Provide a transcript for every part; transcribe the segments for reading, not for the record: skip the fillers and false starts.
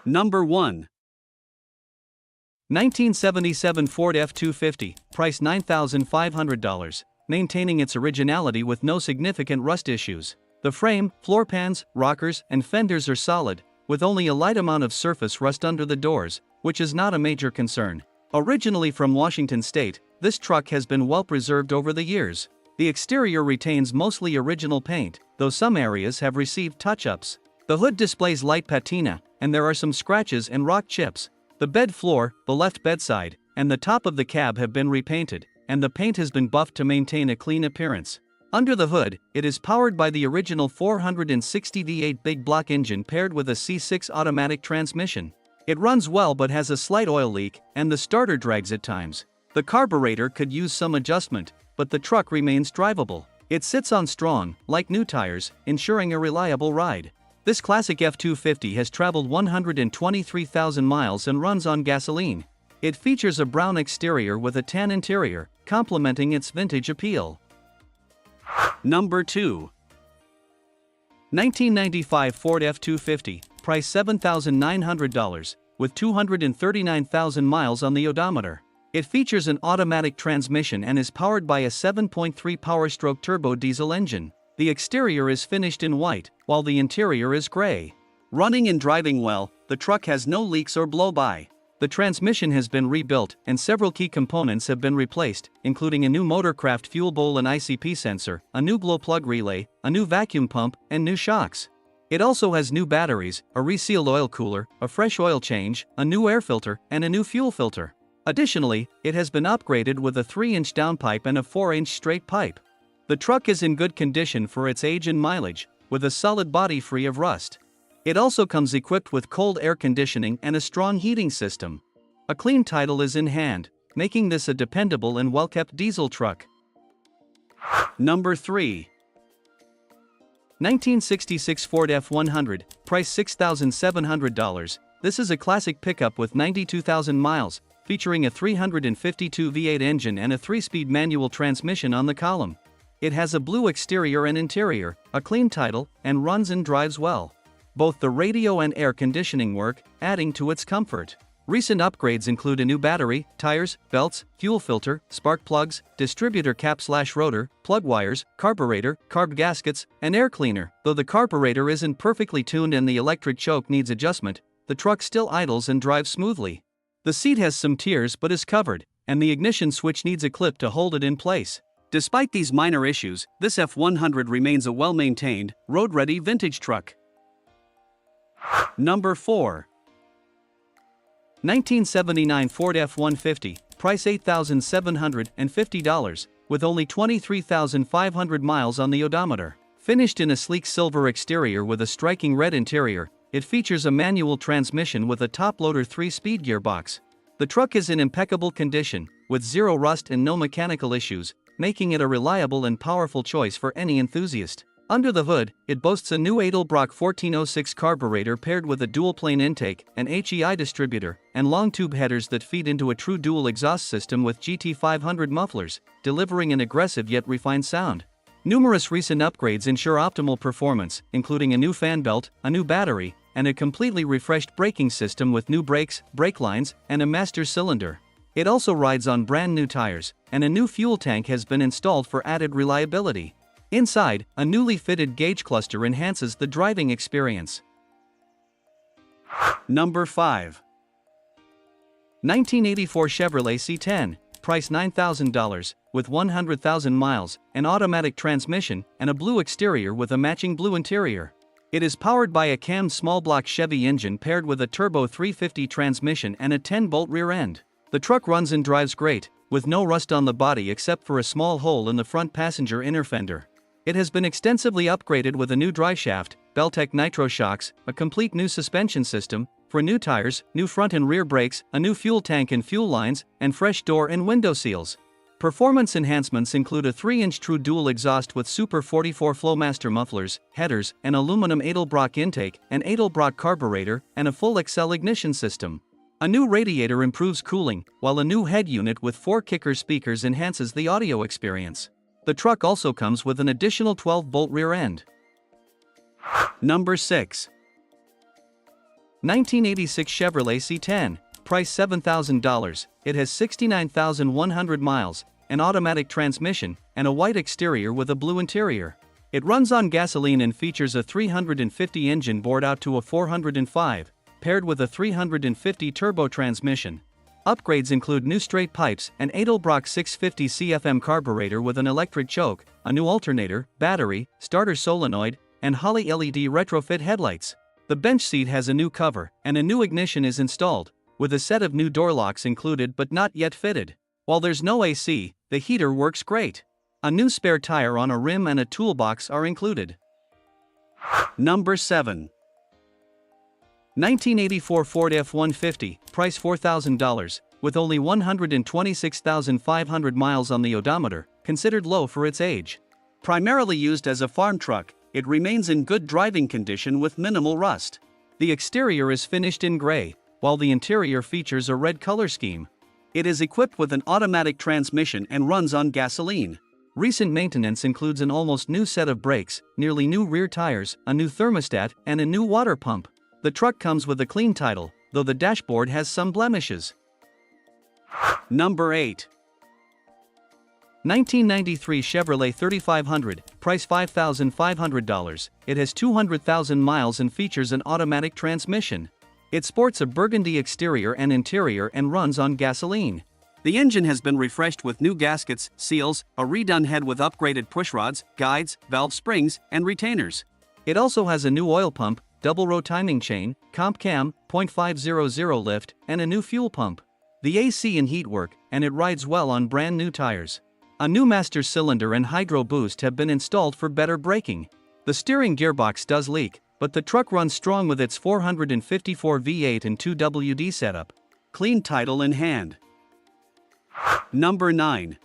Number 1. 1977 Ford F250, price $9,500, maintaining its originality with no significant rust issues. The frame, floor pans, rockers, and fenders are solid, with only a light amount of surface rust under the doors, which is not a major concern. Originally from Washington State, this truck has been well preserved over the years. The exterior retains mostly original paint, though some areas have received touch-ups. The hood displays light patina, and there are some scratches and rock chips. The bed floor, the left bedside, and the top of the cab have been repainted, and the paint has been buffed to maintain a clean appearance. Under the hood, it is powered by the original 460 V8 big block engine paired with a C6 automatic transmission. It runs well but has a slight oil leak, and the starter drags at times. The carburetor could use some adjustment, but the truck remains drivable. It sits on strong, like new tires, ensuring a reliable ride. This classic F250 has traveled 123,000 miles and runs on gasoline. It features a brown exterior with a tan interior, complementing its vintage appeal. Number 2. 1995 Ford F250, price $7,900, with 239,000 miles on the odometer. It features an automatic transmission and is powered by a 7.3 power-stroke turbo diesel engine. The exterior is finished in white, while the interior is gray. Running and driving well, the truck has no leaks or blow-by. The transmission has been rebuilt, and several key components have been replaced, including a new Motorcraft fuel bowl and ICP sensor, a new glow plug relay, a new vacuum pump, and new shocks. It also has new batteries, a resealed oil cooler, a fresh oil change, a new air filter, and a new fuel filter. Additionally, it has been upgraded with a 3-inch downpipe and a 4-inch straight pipe. The truck is in good condition for its age and mileage, with a solid body free of rust. It also comes equipped with cold air conditioning and a strong heating system. A clean title is in hand, making this a dependable and well-kept diesel truck. Number 3. 1966 Ford F100, price $6,700. This is a classic pickup with 92,000 miles, featuring a 352 V8 engine and a 3-speed manual transmission on the column. It has a blue exterior and interior, a clean title, and runs and drives well. Both the radio and air conditioning work, adding to its comfort. Recent upgrades include a new battery, tires, belts, fuel filter, spark plugs, distributor cap/rotor, plug wires, carburetor, carb gaskets, and air cleaner. Though the carburetor isn't perfectly tuned and the electric choke needs adjustment, the truck still idles and drives smoothly. The seat has some tears but is covered, and the ignition switch needs a clip to hold it in place. Despite these minor issues, this F100 remains a well-maintained, road-ready vintage truck. Number 4. 1979 Ford F150, price $8,750, with only 23,500 miles on the odometer. Finished in a sleek silver exterior with a striking red interior, it features a manual transmission with a top-loader 3-speed gearbox. The truck is in impeccable condition, with zero rust and no mechanical issues, making it a reliable and powerful choice for any enthusiast. Under the hood, it boasts a new Edelbrock 1406 carburetor paired with a dual-plane intake, an HEI distributor, and long tube headers that feed into a true dual exhaust system with GT500 mufflers, delivering an aggressive yet refined sound. Numerous recent upgrades ensure optimal performance, including a new fan belt, a new battery, and a completely refreshed braking system with new brakes, brake lines, and a master cylinder. It also rides on brand new tires, and a new fuel tank has been installed for added reliability. Inside, a newly fitted gauge cluster enhances the driving experience. Number 5. 1984 Chevrolet C10, price $9,000, with 100,000 miles, an automatic transmission, and a blue exterior with a matching blue interior. It is powered by a cammed small-block Chevy engine paired with a turbo 350 transmission and a 10-bolt rear end. The truck runs and drives great, with no rust on the body except for a small hole in the front passenger inner fender. It has been extensively upgraded with a new driveshaft, Beltec Nitro shocks, a complete new suspension system, for new tires, new front and rear brakes, a new fuel tank and fuel lines, and fresh door and window seals. Performance enhancements include a 3-inch true dual exhaust with Super 44 Flowmaster mufflers, headers, an aluminum Edelbrock intake, an Edelbrock carburetor, and a full XL ignition system. A new radiator improves cooling, while a new head unit with 4 kicker speakers enhances the audio experience. The truck also comes with an additional 12-bolt rear end. Number 6. 1986 Chevrolet C10, price $7,000, it has 69,100 miles, an automatic transmission, and a white exterior with a blue interior. It runs on gasoline and features a 350 engine bored out to a 405, paired with a 350 turbo transmission. Upgrades include new straight pipes, an Edelbrock 650 CFM carburetor with an electric choke, a new alternator, battery, starter solenoid, and Holley LED retrofit headlights. The bench seat has a new cover, and a new ignition is installed, with a set of new door locks included but not yet fitted. While there's no AC, the heater works great. A new spare tire on a rim and a toolbox are included. Number 7. 1984 Ford F150, price $4,000, with only 126,500 miles on the odometer, considered low for its age. Primarily used as a farm truck, it remains in good driving condition with minimal rust. The exterior is finished in gray, while the interior features a red color scheme. It is equipped with an automatic transmission and runs on gasoline. Recent maintenance includes an almost new set of brakes, nearly new rear tires, a new thermostat, and a new water pump. The truck comes with a clean title, though the dashboard has some blemishes. Number 8. 1993 Chevrolet 3500, price $5,500. It has 200,000 miles and features an automatic transmission. It sports a burgundy exterior and interior and runs on gasoline. The engine has been refreshed with new gaskets, seals, a redone head with upgraded pushrods, guides, valve springs, and retainers. It also has a new oil pump, double-row timing chain, comp cam, .500 lift, and a new fuel pump. The AC and heat work, and it rides well on brand new tires. A new master cylinder and hydro boost have been installed for better braking. The steering gearbox does leak, but the truck runs strong with its 454 V8 and 2WD setup. Clean title in hand. Number 9.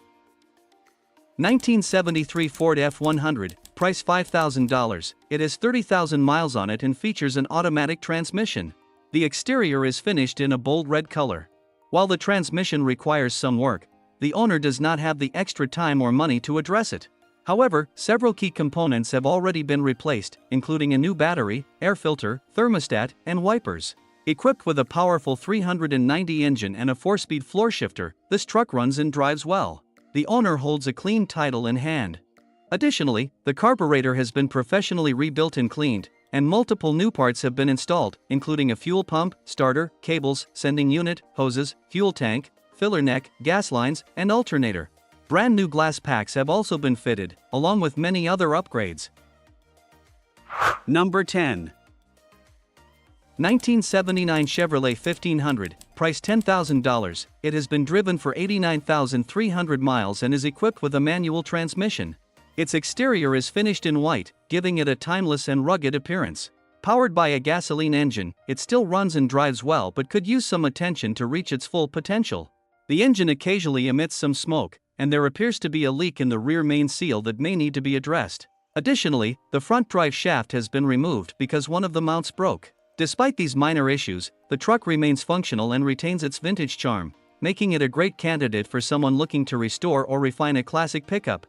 1973 Ford F100, price $5,000. It has 30,000 miles on it and features an automatic transmission. The exterior is finished in a bold red color. While the transmission requires some work, the owner does not have the extra time or money to address it. However, several key components have already been replaced, including a new battery, air filter, thermostat, and wipers. Equipped with a powerful 390 engine and a 4-speed floor shifter, this truck runs and drives well. The owner holds a clean title in hand. Additionally, the carburetor has been professionally rebuilt and cleaned, and multiple new parts have been installed, including a fuel pump, starter, cables, sending unit, hoses, fuel tank, filler neck, gas lines, and alternator. Brand new glass packs have also been fitted, along with many other upgrades. Number 10. 1979 Chevrolet 1500, price $10,000. It has been driven for 89,300 miles and is equipped with a manual transmission. Its exterior is finished in white, giving it a timeless and rugged appearance. Powered by a gasoline engine, it still runs and drives well but could use some attention to reach its full potential. The engine occasionally emits some smoke, and there appears to be a leak in the rear main seal that may need to be addressed. Additionally, the front drive shaft has been removed because one of the mounts broke. Despite these minor issues, the truck remains functional and retains its vintage charm, making it a great candidate for someone looking to restore or refine a classic pickup.